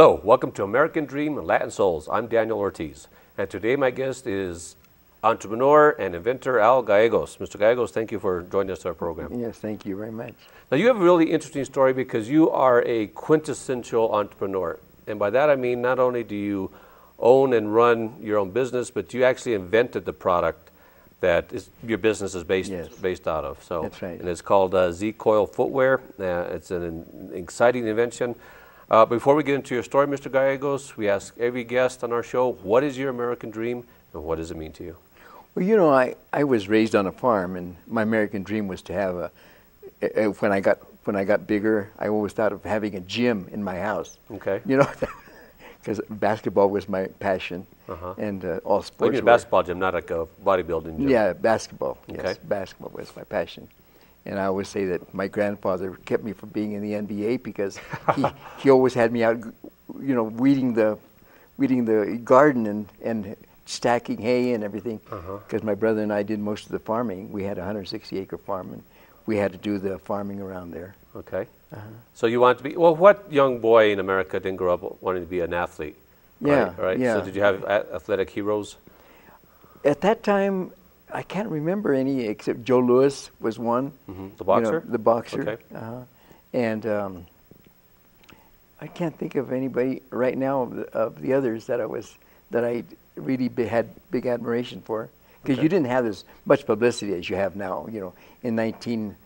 Hello, welcome to American Dream and Latin Souls. I'm Daniel Ortiz, and today my guest is entrepreneur and inventor Al Gallegos. Mr. Gallegos, thank you for joining us on our program. Yes, thank you very much. Now, you have a really interesting story because you are a quintessential entrepreneur. And by that I mean not only do you own and run your own business, but you actually invented the product that your business is based out of. So, that's right. And it's called Z-Coil Footwear. It's an exciting invention. Before we get into your story, Mr. Gallegos, we ask every guest on our show, what is your American dream and what does it mean to you? Well, you know, I was raised on a farm, and my American dream was to have when I got bigger, I always thought of having a gym in my house. Okay. You know, because basketball was my passion, and all sports. What do you mean basketball gym, not like a bodybuilding gym? Yeah, basketball. Okay. Yes, basketball was my passion. And I always say that my grandfather kept me from being in the NBA because he always had me out, you know, weeding the garden and stacking hay and everything. Because my brother and I did most of the farming. We had a 160-acre farm, and we had to do the farming around there. Okay. So you want to be, well, what young boy in America didn't grow up wanting to be an athlete? Yeah, right? yeah. So did you have athletic heroes? At that time, I can't remember any except Joe Louis was one. The boxer? You know, the boxer. Okay. And I can't think of anybody right now of the others that I really had big admiration for, because you didn't have as much publicity as you have now. You know, in 1940s,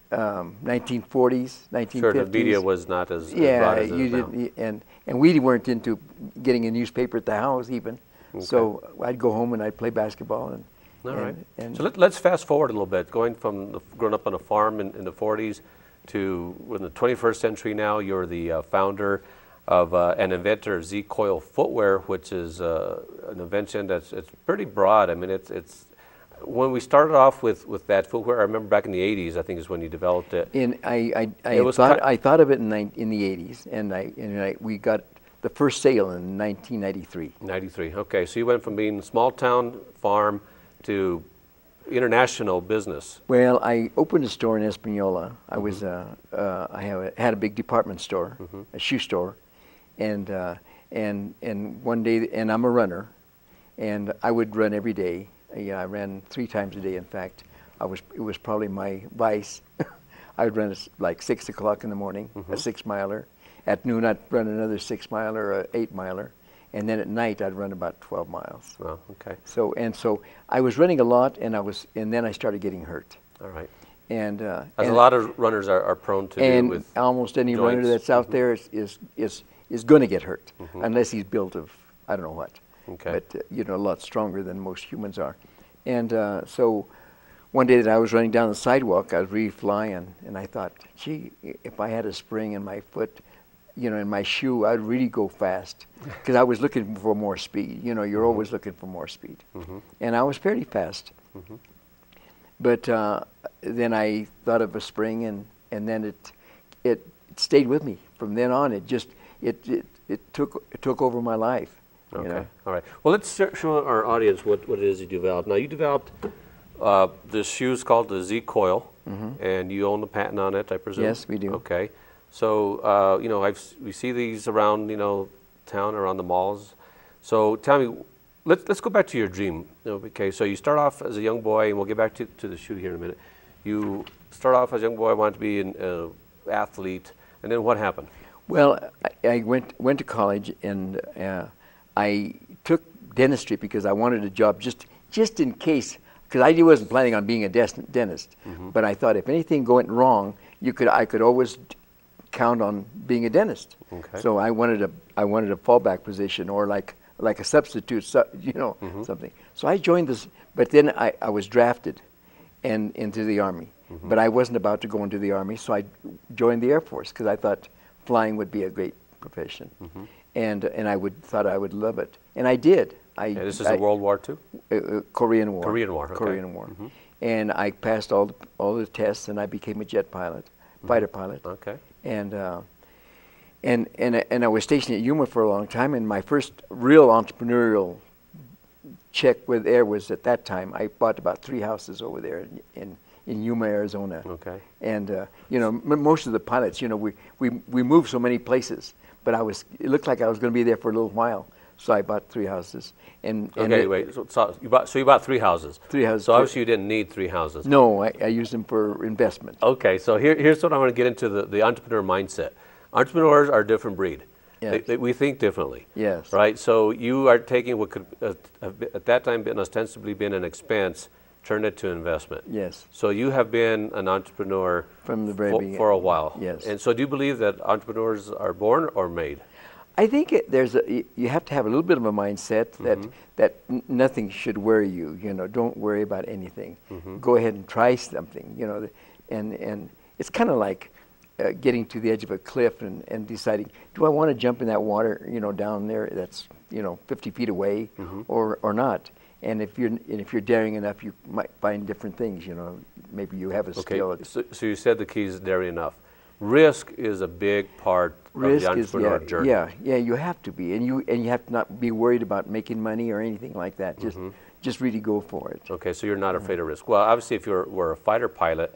1950s. Sure, the media was not as broad as it is now. And we weren't into getting a newspaper at the house even. So I'd go home and I'd play basketball. All right. So let's fast forward a little bit, going from growing up on a farm in the 40s to in the 21st century now. You're the founder of and inventor of Z-Coil Footwear, which is an invention it's pretty broad. I mean, it's when we started off with that footwear, I remember back in the 80s, I think is when you developed it. I thought of it in the 80s, and we got the first sale in 1993. 93. Okay, so you went from being a small town farm to international business. Well, I opened a store in Espanola. I was I had a big department store, a shoe store, and one day, and I'm a runner, and I would run every day. I ran 3 times a day. In fact, it was probably my vice. I would run like 6 o'clock in the morning, a 6-miler. At noon, I'd run another 6-miler or 8-miler. And then at night, I'd run about 12 miles. Oh, okay. So I was running a lot, and then I started getting hurt. All right. And as a lot of runners are prone to do with almost any joints. runner that's out there is going to get hurt, unless he's built of I don't know what. Okay. But you know, a lot stronger than most humans are. And so one day that I was running down the sidewalk, I was really flying, and I thought, gee, if I had a spring in my foot, you know, in my shoe, I'd really go fast, because I was looking for more speed. You know, you're always looking for more speed, and I was fairly fast. But then I thought of a spring, and then it stayed with me from then on. It took over my life. Okay. You know? All right. Well, let's show our audience what it is you developed. Now, you developed this shoes called the Z-Coil, and you own the patent on it, I presume. Yes, we do. Okay. So, you know, we see these around, you know, town, around the malls. So tell me, let's go back to your dream. You know, okay, so you start off as a young boy, and we'll get back to the shoe here in a minute. You start off as a young boy, wanted to be an athlete, and then what happened? Well, I went to college, and I took dentistry because I wanted a job just in case, because I wasn't planning on being a dentist. But I thought if anything went wrong, I could always count on being a dentist. Okay. So I wanted a fallback position, or like a substitute, you know, something. So I joined this, but then I was drafted into the Army. But I wasn't about to go into the Army, so I joined the Air Force because I thought flying would be a great profession, and I thought I would love it, and I did. This is World War II? Korean War. Korean War. Okay. Korean War. And I passed all the tests, and I became a jet pilot, fighter pilot. Okay. And I was stationed at Yuma for a long time, and my first real entrepreneurial check with Air was at that time. I bought about 3 houses over there in Yuma, Arizona. Okay. And you know, most of the pilots, you know, we move so many places, but it looked like I was going to be there for a little while. So I bought 3 houses. Okay, wait. So you bought 3 houses. 3 houses. So obviously you didn't need 3 houses. No, I used them for investment. Okay, so here's what I want to get into, the entrepreneur mindset. Entrepreneurs are a different breed. Yes. We think differently. Yes. Right? So you are taking what could at that time ostensibly been an expense, turn it to investment. Yes. So you have been an entrepreneur from the very beginning. For a while. Yes. And so do you believe that entrepreneurs are born or made? I think you have to have a little bit of a mindset that nothing should worry you. You know, don't worry about anything. Go ahead and try something. You know, and it's kind of like getting to the edge of a cliff and deciding, do I want to jump in that water? You know, down there that's 50 feet away, or not. And if you're daring enough, you might find different things. You know, maybe you have a skill. So you said the key is daring enough. Risk is a big part of the entrepreneur journey. Yeah, you have to be, and you have to not be worried about making money or anything like that. Just really go for it. Okay, so you're not afraid of risk. Well, obviously, if we're a fighter pilot,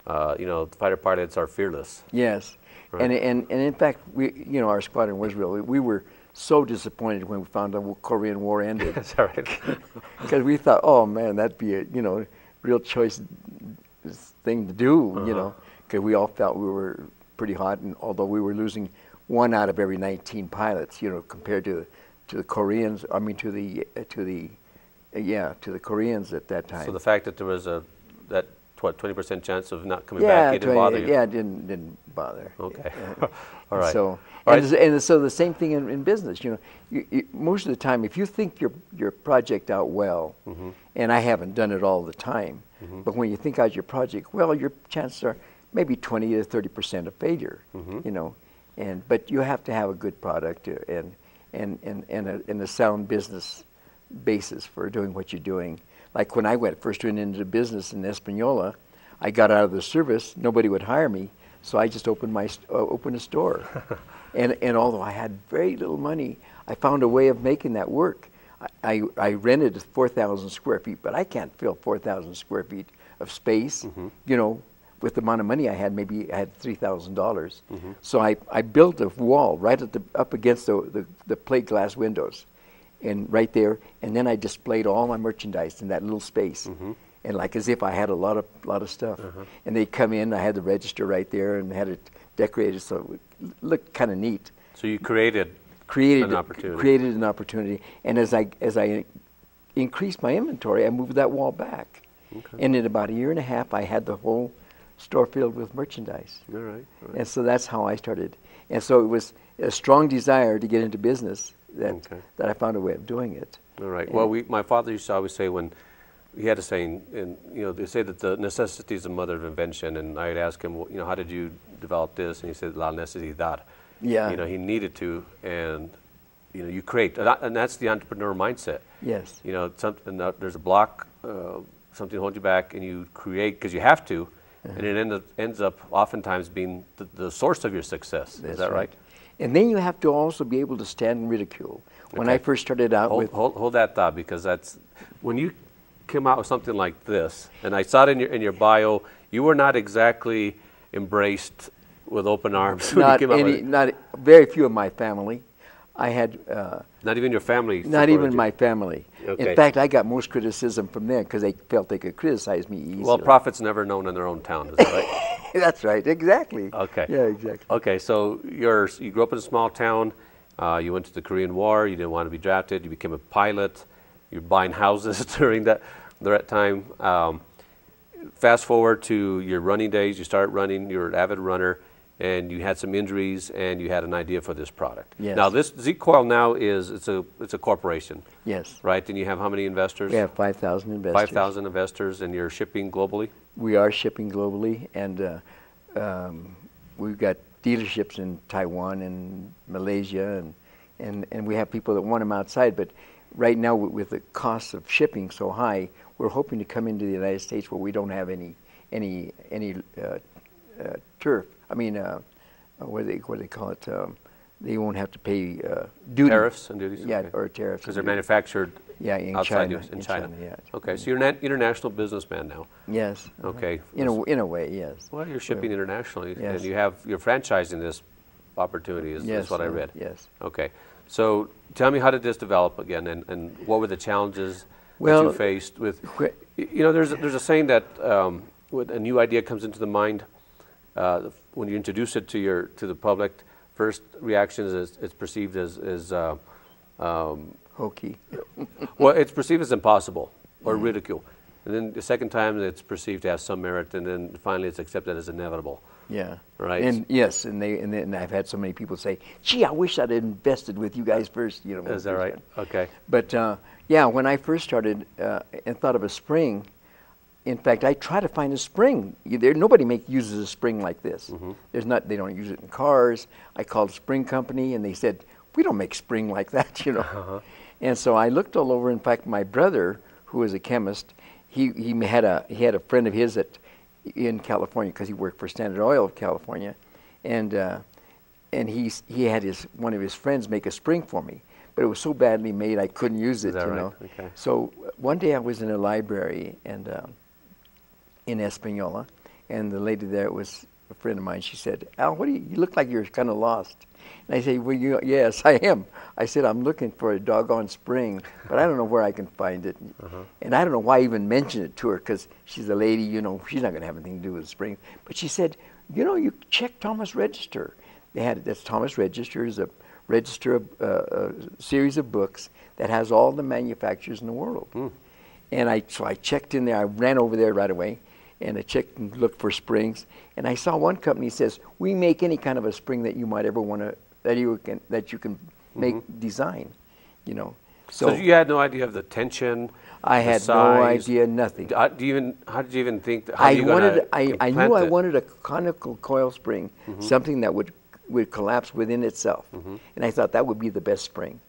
fighter pilots are fearless. Yes, right. and in fact, our squadron was we were so disappointed when we found out the Korean War ended. That's all right. Because we thought, oh man, that'd be a real choice thing to do. Because we all felt we were pretty hot, and although we were losing 1 out of every 19 pilots, compared to the Koreans, I mean to the Koreans at that time. So the fact that there was that 20% chance of not coming back, it didn't bother you? Yeah, it didn't bother. Okay, all right. So so the same thing in business. Most of the time, if you think your project out well, and I haven't done it all the time, but when you think out your project well, your chances are maybe 20 to 30% of failure, but you have to have a good product and a sound business basis for doing what you're doing. Like when I first went into business in Espanola, I got out of the service, nobody would hire me, so I just opened a store. and although I had very little money, I found a way of making that work. I rented 4,000 square feet, but I can't fill 4,000 square feet of space, with the amount of money I had. Maybe I had $3,000. So I built a wall right up against the plate glass windows, and right there, and then I displayed all my merchandise in that little space, and like as if I had a lot of stuff. And they come in, I had the register right there, and had it decorated so it looked kind of neat. So you created an opportunity. Created an opportunity, and as I increased my inventory, I moved that wall back, and in about 1.5 years, I had the whole store filled with merchandise. All right. And so that's how I started. And so it was a strong desire to get into business that I found a way of doing it. All right. Well, my father used to always say, when he had a saying, and they say that the necessity is the mother of invention. And I'd ask him, how did you develop this? And he said, la necesidad. Yeah. He needed to, and you create, and that's the entrepreneur mindset. Yes. There's a block, something holds you back, and you create because you have to. And it ends up oftentimes being the source of your success. Is that right? And then you have to also be able to stand in ridicule. When I first started out hold that thought, because that's when you came out with something like this, and I saw it in your bio, you were not exactly embraced with open arms. Not very few of my family. I had not even your family. Not even my family. Okay. In fact, I got most criticism from them because they felt they could criticize me easily. Well, prophets never known in their own town. Is that right? That's right. Exactly. Okay. Yeah, exactly. Okay, so you grew up in a small town. You went to the Korean War. You didn't want to be drafted. You became a pilot. You're buying houses during that time. Fast forward to your running days. You started running. You're an avid runner. And you had some injuries, and you had an idea for this product. Yes. Now, this Z-Coil now it's a corporation. Yes. Right? And you have how many investors? We have 5,000 investors. 5,000 investors, and you're shipping globally? We are shipping globally, and we've got dealerships in Taiwan and Malaysia, and we have people that want them outside. But right now, with the cost of shipping so high, we're hoping to come into the United States where we don't have any turf. I mean, what do they call it? They won't have to pay duty. Tariffs and duties? Yeah, okay. or tariffs. Because they're manufactured outside China. In China. Yeah. Okay, so you're an international businessman now. Yes. Okay. In a way, yes. Well, you're shipping internationally, yes. and you're franchising this opportunity is Yes, what I read. yes. Okay. So tell me, how did this develop again, and what were the challenges that you faced with, you know, there's a saying that when a new idea comes into the mind, when you introduce it to the public, first reaction is it's perceived as hokey. well, it's perceived as impossible or ridicule. And then the second time it's perceived to have some merit, and then finally it's accepted as inevitable. Yeah. Right. And yes, and I've had so many people say, "Gee, I wish I'd invested with you guys first." You know. Is that right? Okay. But yeah, when I first started and thought of a spring, in fact, I try to find a spring. Nobody uses a spring like this. There's not. They don't use it in cars. I called a spring company, and they said, "We don't make spring like that," you know. And so I looked all over. In fact, my brother, who was a chemist, he had a friend of his in California, because he worked for Standard Oil of California, and he had one of his friends make a spring for me, but it was so badly made I couldn't use it. Is that you right? know. Okay. So one day I was in a library and in Espanola, and the lady there was a friend of mine. She said, "Al, you look like you're kind of lost." And I said, "Well, yes, I am." I said, "I'm looking for a doggone spring, but I don't know where I can find it." And I don't know why I even mentioned it to her, because she's a lady, you know, she's not going to have anything to do with the spring. But she said, "You know, you check Thomas Register." That's Thomas Register is a register of a series of books that has all the manufacturers in the world. And so I checked in there. I ran over there right away, and I checked and looked for springs. And I saw one company says, "We make any kind of a spring that you might ever want to, that you can make design," you know. So you had no idea of the tension. I had no idea, nothing. How did you even think? I knew I wanted a conical coil spring, something that would collapse within itself, and I thought that would be the best spring,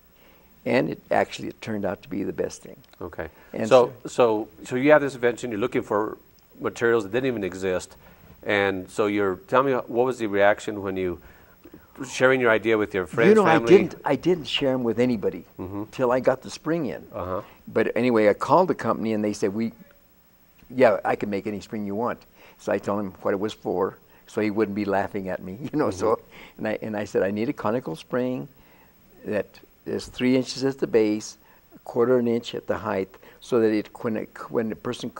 and it turned out to be the best thing. Okay. And so you have this invention. You're looking for materials that didn't even exist, and so tell me, what was the reaction when you sharing your idea with your friends, family? I didn't share them with anybody till I got the spring in. But anyway, I called the company, and they said, "Yeah, I can make any spring you want." So I told him what it was for, so he wouldn't be laughing at me, you know. So, and I said, "I need a conical spring that is 3 inches at the base, 1/4 inch at the height, so that when the person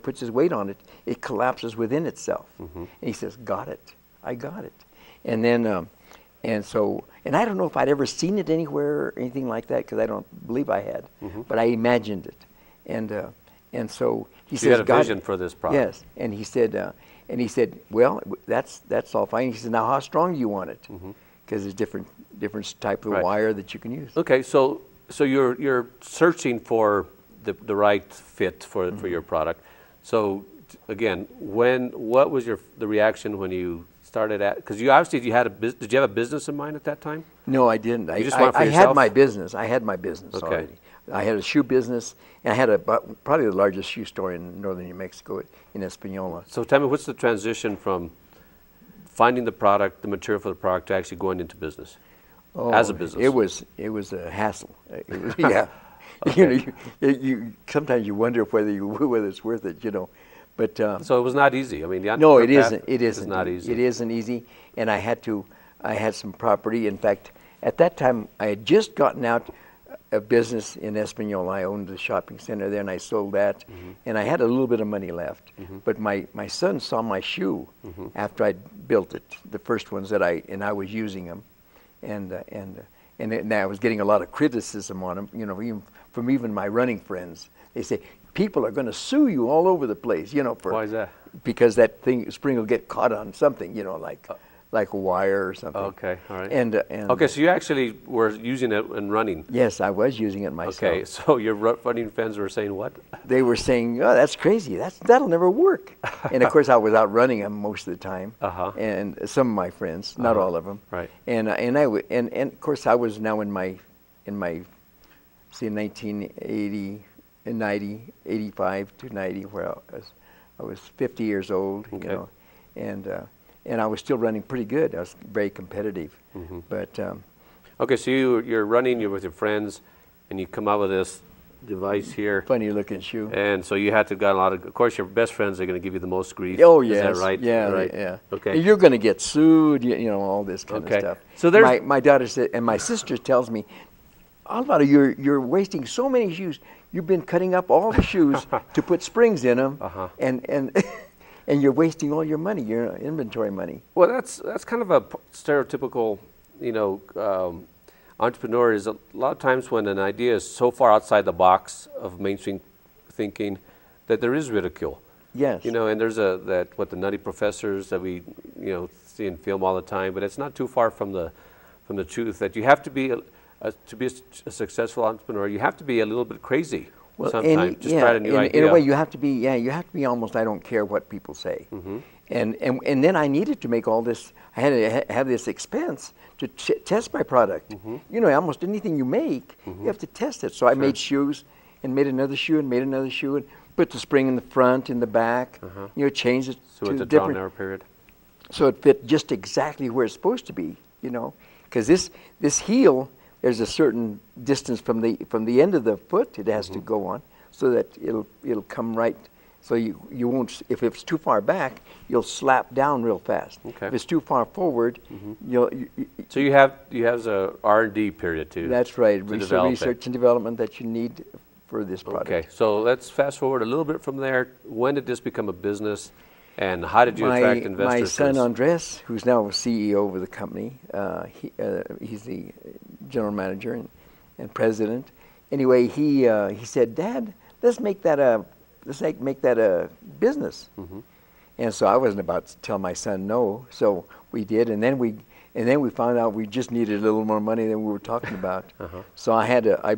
puts his weight on it, it collapses within itself." And he says, "Got it. I got it." And then, and I don't know if I'd ever seen it anywhere or anything like that, because I don't believe I had, but I imagined it. And so he says, "You had a vision for this product." Yes, and he said, "Well, that's all fine." He said, "Now, how strong do you want it?" Because there's different type of wire that you can use. Okay, so you're searching for the right fit for your product. So again, what was the reaction when you started because you obviously did you have a business in mind at that time? No, I didn't. You just went for I yourself? had my business. Okay. Already. I had a shoe business, and I had probably the largest shoe store in northern New Mexico, in Espanola. So tell me, what's the transition from finding the material for the product, to actually going into business as a business? It was a hassle. Yeah. Okay. You know, sometimes you wonder whether it's worth it, you know. But so it was not easy. I mean, no, it isn't. It's not easy. It isn't easy, and I had some property. In fact, at that time, I had just gotten out of business in Espanola. I owned the shopping center there, and I sold that, and I had a little bit of money left. But my son saw my shoe after I'd built it, the first ones that I was using them, and I was getting a lot of criticism on them. You know, even from my running friends. They say, "People are going to sue you all over the place," you know. Why is that? Because that spring will get caught on something, you know, like a wire or something. Okay, all right. And okay, so you actually were using it and running. Yes, I was using it myself. Okay, so your running friends were saying what? They were saying, "Oh, that's crazy. That'll never work." And of course, I was out running them most of the time. And some of my friends, not all of them. Right. And of course, I was now in my say 1980. In 85 to 90, where I was 50 years old, you know, and I was still running pretty good. I was very competitive, but okay, so you're running, you're with your friends, and you come out with this device here. Funny looking shoe. And so you had to got a lot of course, your best friends are going to give you the most grief. Oh, yes. Is that right? Yeah, right. yeah. Okay. You're going to get sued, you know, all this kind of stuff. So there's my daughter said, and my sister tells me, Alvaro, you're wasting so many shoes. You've been cutting up all the shoes to put springs in them, and you're wasting all your money, your inventory money. Well, that's kind of a stereotypical, you know, entrepreneur is a lot of times when an idea is so far outside the box of mainstream thinking that there is ridicule. Yes. You know, and there's the nutty professors that we, you know, see in film all the time, but it's not too far from the truth that you have to be to be a successful entrepreneur, you have to be a little bit crazy sometimes. Just try a new idea. In a way, you have to be. Yeah, you have to be almost. I don't care what people say. And then I needed to make all this. I had to have this expense to test my product. You know, almost anything you make, you have to test it. So I made shoes, and made another shoe, and made another shoe, and put the spring in the front, in the back. You know, changed it so to it's a different. trial and error period. So it fit just exactly where it's supposed to be. You know, because this heel, there's a certain distance from the end of the foot it has to go on, so that it'll come right. So you won't, if it's too far back, you'll slap down real fast. Okay. If it's too far forward, so you have a R&D period too. That's right. To Research and development that you need for this product. Okay, so let's fast forward a little bit from there. When did this become a business, and how did you attract investors? My son Andres, who's now a CEO of the company, he's the general manager and president. Anyway, he said, "Dad, let's make that a business." And so I wasn't about to tell my son no. So we did, and then we found out we just needed a little more money than we were talking about. So I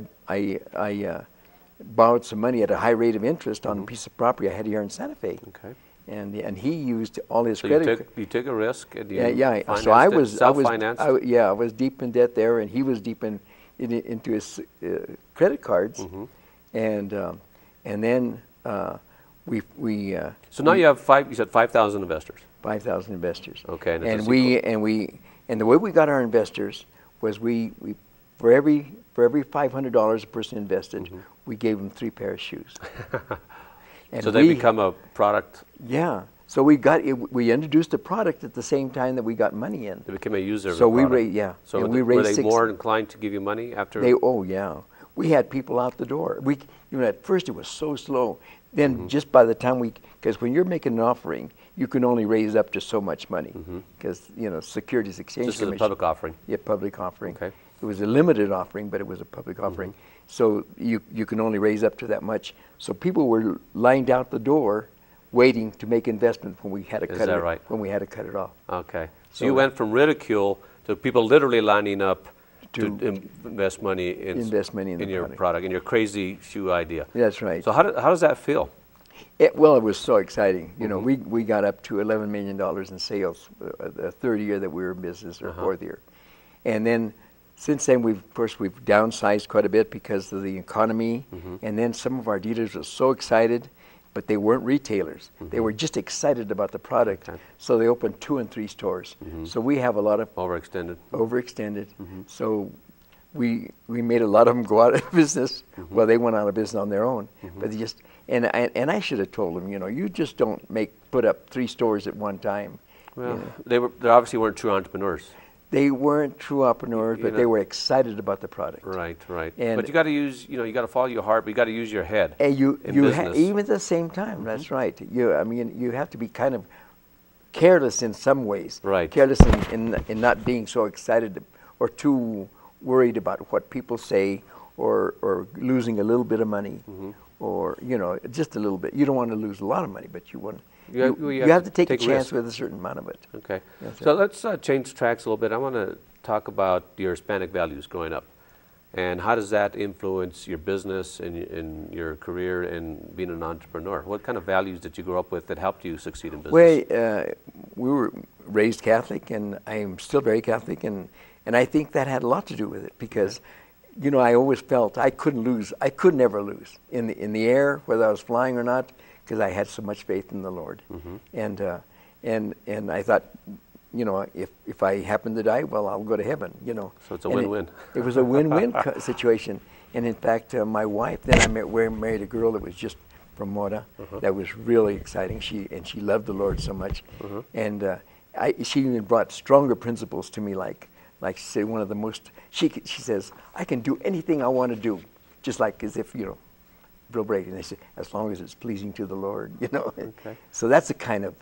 borrowed some money at a high rate of interest on a piece of property I had here in Santa Fe. Okay. And he used all his so credit. You took a risk and you So I was self-financed? I was deep in debt there, and he was deep into his credit cards, and then we. So now you have you said 5,000 investors. 5,000 investors. Okay. And the way we got our investors was we for every $500 a person invested, we gave them 3 pairs of shoes. And so they become a product. Yeah. So we introduced a product at the same time that we got money in. They became a user. So of the we product. raised, yeah. So and we raised were they more inclined to give you money after? We had people out the door. At first it was so slow. Then just by the time because when you're making an offering, you can only raise up to so much money because Securities Exchange This Commission. is a public offering. Yeah, public offering. Okay. It was a limited offering, but it was a public offering. So you can only raise up to that much. So people were lined out the door, waiting to make investment when we had to cut it. Right? When we had to cut it off. Okay. So you went from ridicule to people literally lining up to invest money in your product, in your crazy shoe idea. That's right. So how does that feel? It was so exciting. We got up to $11 million in sales the third year that we were in business, or fourth year. And then since then, we've downsized quite a bit because of the economy. And then some of our dealers were so excited, but they weren't retailers. They were just excited about the product. Okay. So they opened 2 and 3 stores. So we have a lot of overextended. So we made a lot of them go out of business. Well, they went out of business on their own. But they just and I should have told them, you just don't put up 3 stores at one time. Well, they obviously weren't true entrepreneurs. They weren't true entrepreneurs, but they were excited about the product. Right. And but you got to use, you got to follow your heart, but you got to use your head. And even at the same time, that's right. You have to be kind of careless in some ways. Right. Careless in not being so excited or too worried about what people say, or losing a little bit of money, or just a little bit. You don't want to lose a lot of money, but you want. You have to take a chance with a certain amount of it. Okay. So let's change tracks a little bit. I want to talk about your Hispanic values growing up. And how does that influence your business and your career and being an entrepreneur? What kind of values did you grow up with that helped you succeed in business? Well, we were raised Catholic, and I am still very Catholic, and I think that had a lot to do with it because, I always felt I couldn't lose. I could never lose in the air, whether I was flying or not, because I had so much faith in the Lord. And I thought, if I happen to die, well, I'll go to heaven. So it's a win-win. It was a win-win situation. And in fact, my wife, then I married a girl that was just from Mora. That was really exciting. She loved the Lord so much. And she even brought stronger principles to me, like say one of the most, she says, I can do anything I want to do, just like as if, you know, Bill Brady. And they say, as long as it's pleasing to the Lord, you know. Okay. So that's the kind of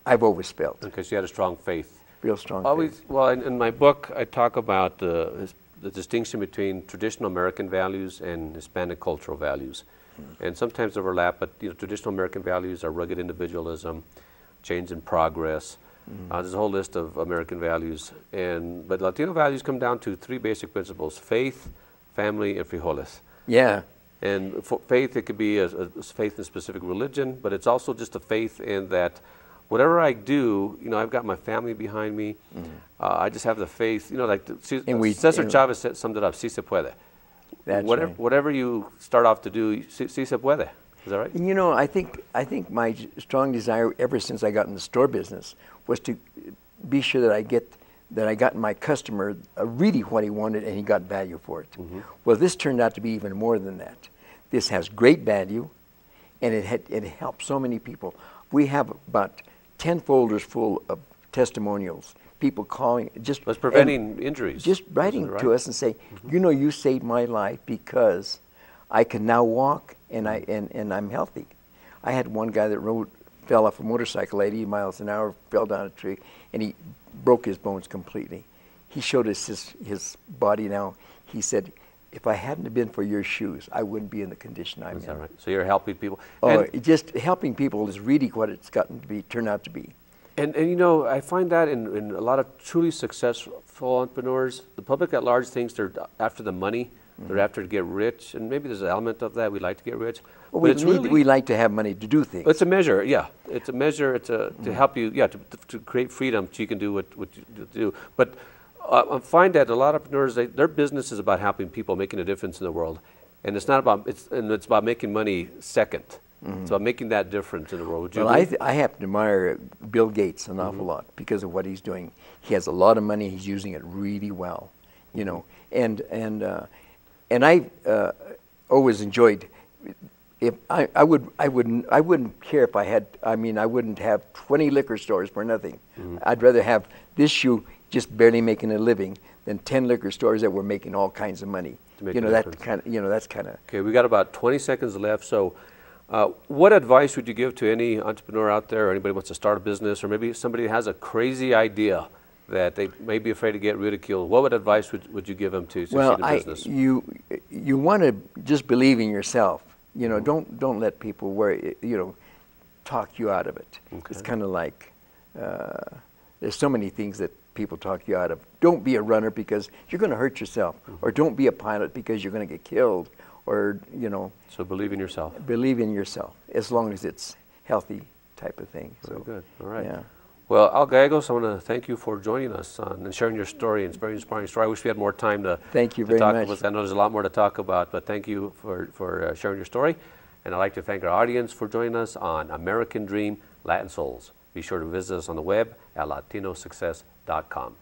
I've always felt. Because you had a strong faith. Real strong faith. Well, in my book, I talk about the distinction between traditional American values and Hispanic cultural values. And sometimes overlap, but you know, traditional American values are rugged individualism, change in progress. There's a whole list of American values. But Latino values come down to three basic principles: faith, family, and frijoles. Yeah. And for faith, it could be a faith in a specific religion, but it's also just a faith in that whatever I do, you know, I've got my family behind me. I just have the faith, you know, like Cesar Chavez summed it up, si se puede. That's right. Whatever you start off to do, si se puede. Is that right? You know, I think my strong desire ever since I got in the store business was to be sure that I got my customer really what he wanted and he got value for it. Well, this turned out to be even more than that. This has great value, and it helps so many people. We have about 10 folders full of testimonials, people calling, just it's preventing injuries. Just writing to us and saying, you know, you saved my life because I can now walk and I'm healthy. I had one guy that fell off a motorcycle 80 miles an hour, fell down a tree, and he broke his bones completely. He showed us his body now. He said, if I hadn't have been for your shoes, I wouldn't be in the condition I'm in. Is that right? So you're helping people. Oh, just helping people is really what it's turned out to be. And you know, I find that in a lot of truly successful entrepreneurs, the public at large thinks they're after the money, they're after to get rich, and maybe there's an element of that. We like to get rich. Well, we like to have money to do things. It's a measure, yeah. It's a measure. It's to help you, yeah, to create freedom so you can do what you do. But I find that a lot of entrepreneurs, their business is about helping people, making a difference in the world, and it's not about it's about making money second. It's about making that difference in the world. Would you agree? I happen to admire Bill Gates an awful lot because of what he's doing. He has a lot of money. He's using it really well, you know. And I always enjoyed. If I wouldn't care if I had. I mean, I wouldn't have 20 liquor stores for nothing. I'd rather have this shoe just barely making a living than 10 liquor stores that were making all kinds of money. You know, that's kind of. Okay, we got about 20 seconds left. So, what advice would you give to any entrepreneur out there, or anybody who wants to start a business, or maybe somebody has a crazy idea that they may be afraid to get ridiculed? What advice would you give them to succeed in business? You want to just believe in yourself. You know, don't let people talk you out of it. Okay. It's kind of like there's so many things that people talk you out of. Don't be a runner because you're going to hurt yourself, or don't be a pilot because you're going to get killed, or you know. So believe in yourself. Believe in yourself, as long as it's healthy type of thing. Very good. All right. Yeah. Well, Al Gallegos, I want to thank you for joining us and sharing your story. It's a very inspiring story. I wish we had more time to thank you very much. I know there's a lot more to talk about, but thank you for sharing your story. And I'd like to thank our audience for joining us on American Dream, Latin Souls. Be sure to visit us on the web at latinosuccess.com.